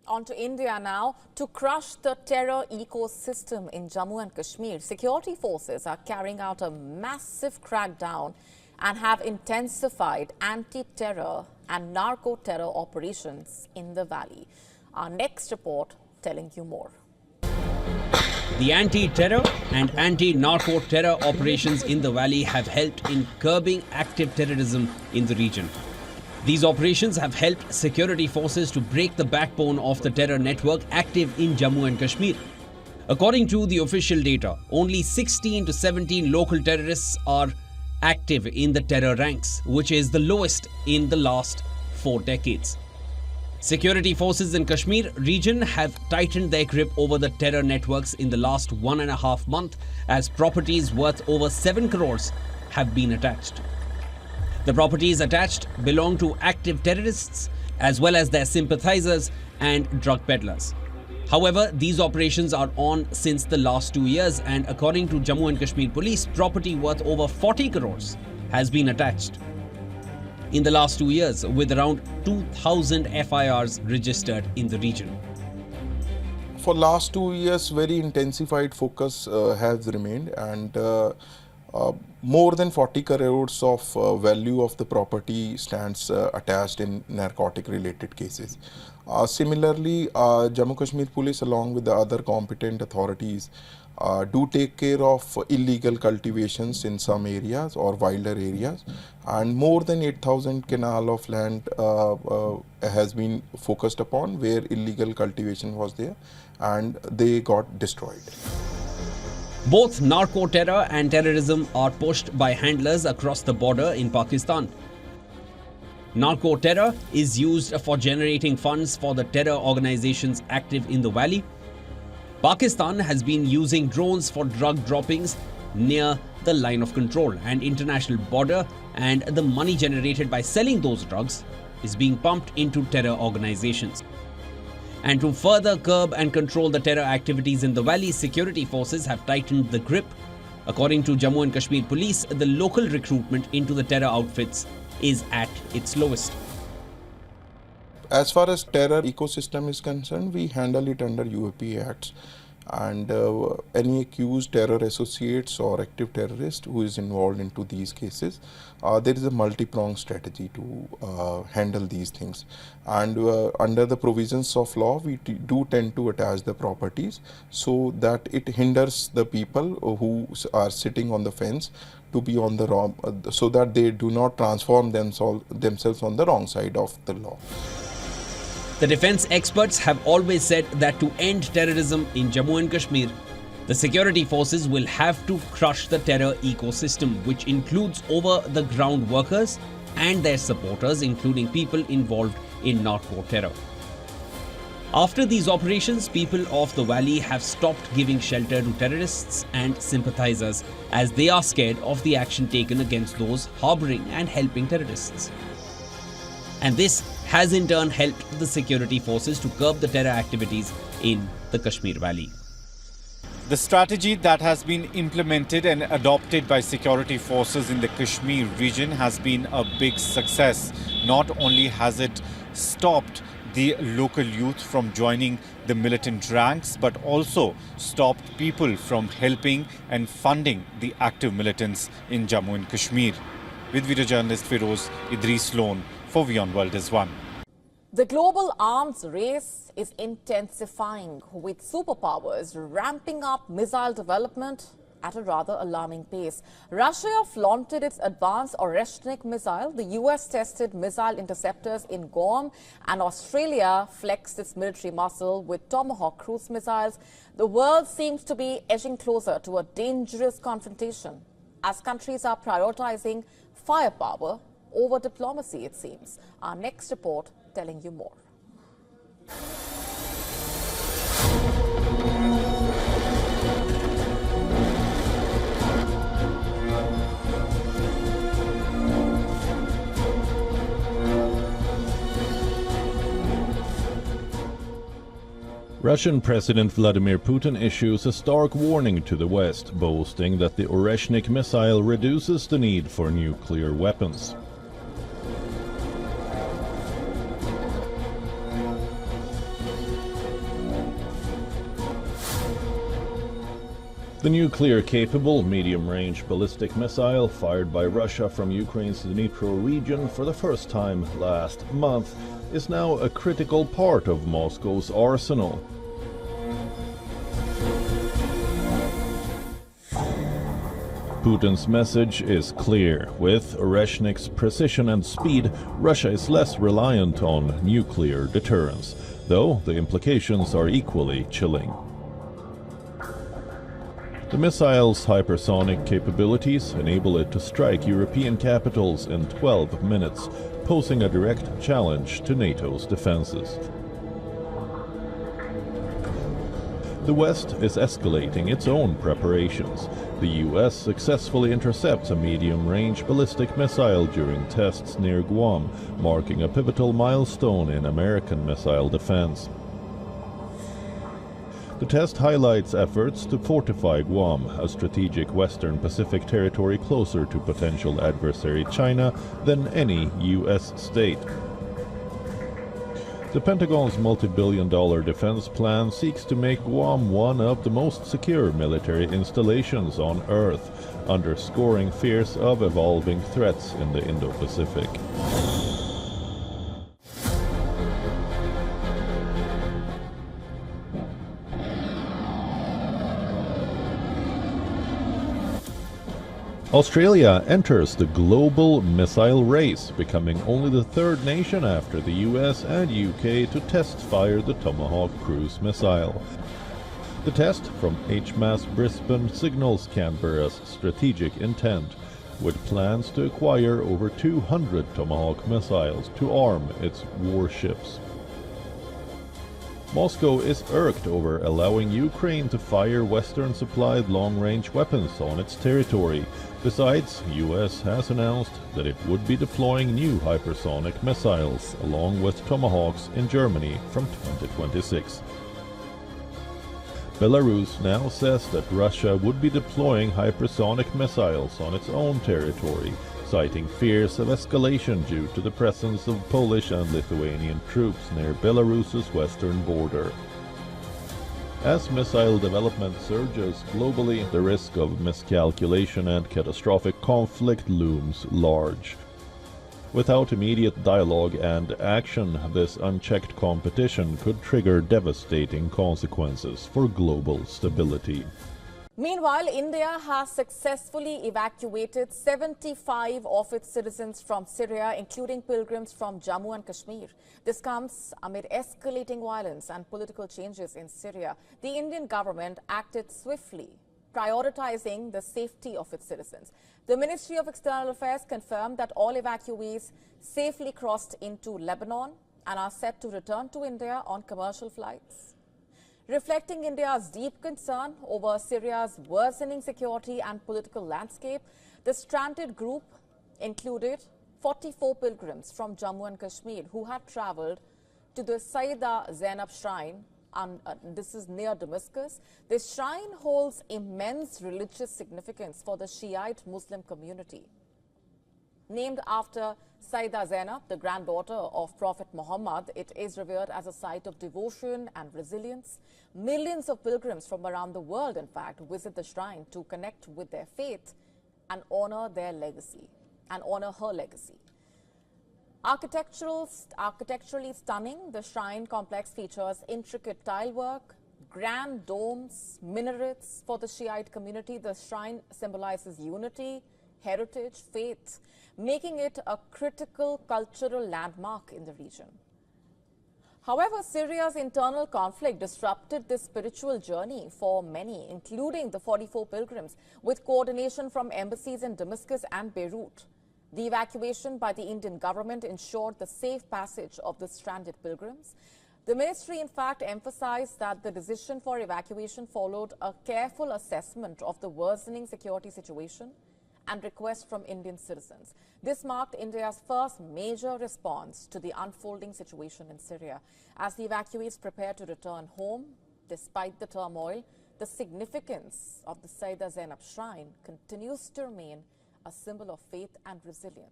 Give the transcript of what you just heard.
On to India now. To crush the terror ecosystem in Jammu and Kashmir, security forces are carrying out a massive crackdown and have intensified anti-terror and narco-terror operations in the valley. Our next report telling you more. The anti-terror and anti-narco-terror operations in the valley have helped in curbing active terrorism in the region. These operations have helped security forces to break the backbone of the terror network active in Jammu and Kashmir. According to the official data, only 16 to 17 local terrorists are active in the terror ranks, which is the lowest in the last 4 decades. Security forces in Kashmir region have tightened their grip over the terror networks in the last 1.5 months as properties worth over 7 crores have been attached. The properties attached belong to active terrorists as well as their sympathizers and drug peddlers. However, these operations are on since the last 2 years, and according to Jammu and Kashmir Police, property worth over 40 crores has been attached in the last 2 years, with around 2,000 FIRs registered in the region. For last 2 years, very intensified focus has remained, and more than 40 crores of value of the property stands attached in narcotic related cases. Similarly, Jammu Kashmir Police along with the other competent authorities do take care of illegal cultivations in some areas or wilder areas, and more than 8,000 canal of land has been focused upon where illegal cultivation was there, and they got destroyed. Both narco-terror and terrorism are pushed by handlers across the border in Pakistan. Narco-terror is used for generating funds for the terror organizations active in the valley. Pakistan has been using drones for drug droppings near the line of control and international border, and the money generated by selling those drugs is being pumped into terror organizations. And to further curb and control the terror activities in the valley, security forces have tightened the grip. According to Jammu and Kashmir Police, the local recruitment into the terror outfits is at its lowest. As far as terror ecosystem is concerned, we handle it under UAP Acts, and any accused terror associates or active terrorist who is involved into these cases, there is a multi-pronged strategy to handle these things. And under the provisions of law, we do tend to attach the properties so that it hinders the people who are sitting on the fence to be on the wrong, so that they do not transform themselves on the wrong side of the law. The defense experts have always said that to end terrorism in Jammu and Kashmir, the security forces will have to crush the terror ecosystem, which includes over-the-ground workers and their supporters, including people involved in narco-terror. After these operations, people of the valley have stopped giving shelter to terrorists and sympathizers as they are scared of the action taken against those harboring and helping terrorists. And this has in turn helped the security forces to curb the terror activities in the Kashmir Valley. The strategy that has been implemented and adopted by security forces in the Kashmir region has been a big success. Not only has it stopped the local youth from joining the militant ranks, but also stopped people from helping and funding the active militants in Jammu and Kashmir. With video journalist Feroz Idris Loan for WION The World is One. The global arms race is intensifying, with superpowers ramping up missile development at a rather alarming pace. Russia flaunted its advanced Oreshnik missile, the US tested missile interceptors in Guam, and Australia flexed its military muscle with Tomahawk cruise missiles. The world seems to be edging closer to a dangerous confrontation as countries are prioritizing firepower over diplomacy, it seems. Our next report telling you more. Russian President Vladimir Putin issues a stark warning to the West, boasting that the Oreshnik missile reduces the need for nuclear weapons. The nuclear-capable medium-range ballistic missile fired by Russia from Ukraine's Dnipro region for the first time last month is now a critical part of Moscow's arsenal. Putin's message is clear. With Oreshnik's precision and speed, Russia is less reliant on nuclear deterrence, though the implications are equally chilling. The missile's hypersonic capabilities enable it to strike European capitals in 12 minutes, posing a direct challenge to NATO's defenses. The West is escalating its own preparations. The US successfully intercepts a medium-range ballistic missile during tests near Guam, marking a pivotal milestone in American missile defense. The test highlights efforts to fortify Guam, a strategic Western Pacific territory closer to potential adversary China than any US state. The Pentagon's multi-billion-dollar defense plan seeks to make Guam one of the most secure military installations on Earth, underscoring fears of evolving threats in the Indo-Pacific. Australia enters the global missile race, becoming only the third nation after the US and UK to test-fire the Tomahawk cruise missile. The test from HMAS Brisbane signals Canberra's strategic intent, with plans to acquire over 200 Tomahawk missiles to arm its warships. Moscow is irked over allowing Ukraine to fire Western-supplied long-range weapons on its territory. Besides, US has announced that it would be deploying new hypersonic missiles, along with Tomahawks, in Germany from 2026. Belarus now says that Russia would be deploying hypersonic missiles on its own territory, citing fears of escalation due to the presence of Polish and Lithuanian troops near Belarus's western border. As missile development surges globally, the risk of miscalculation and catastrophic conflict looms large. Without immediate dialogue and action, this unchecked competition could trigger devastating consequences for global stability. Meanwhile, India has successfully evacuated 75 of its citizens from Syria, including pilgrims from Jammu and Kashmir. This comes amid escalating violence and political changes in Syria. The Indian government acted swiftly, prioritizing the safety of its citizens. The Ministry of External Affairs confirmed that all evacuees safely crossed into Lebanon and are set to return to India on commercial flights. Reflecting India's deep concern over Syria's worsening security and political landscape, the stranded group included 44 pilgrims from Jammu and Kashmir who had travelled to the Sayyida Zainab shrine, and this is near Damascus. This shrine holds immense religious significance for the Shiite Muslim community. Named after Sayyida Zainab, the granddaughter of Prophet Muhammad, it is revered as a site of devotion and resilience. Millions of pilgrims from around the world, in fact, visit the shrine to connect with their faith and honor their legacy, and honor her legacy. Architecturally stunning, the shrine complex features intricate tilework, grand domes, minarets. For the Shiite community, the shrine symbolizes unity, heritage, faith, making it a critical cultural landmark in the region. However, Syria's internal conflict disrupted this spiritual journey for many, including the 44 pilgrims, with coordination from embassies in Damascus and Beirut. The evacuation by the Indian government ensured the safe passage of the stranded pilgrims. The ministry, in fact, emphasized that the decision for evacuation followed a careful assessment of the worsening security situation and requests from Indian citizens. This marked India's first major response to the unfolding situation in Syria. As the evacuees prepare to return home, despite the turmoil, the significance of the Sayyida Zainab shrine continues to remain a symbol of faith and resilience.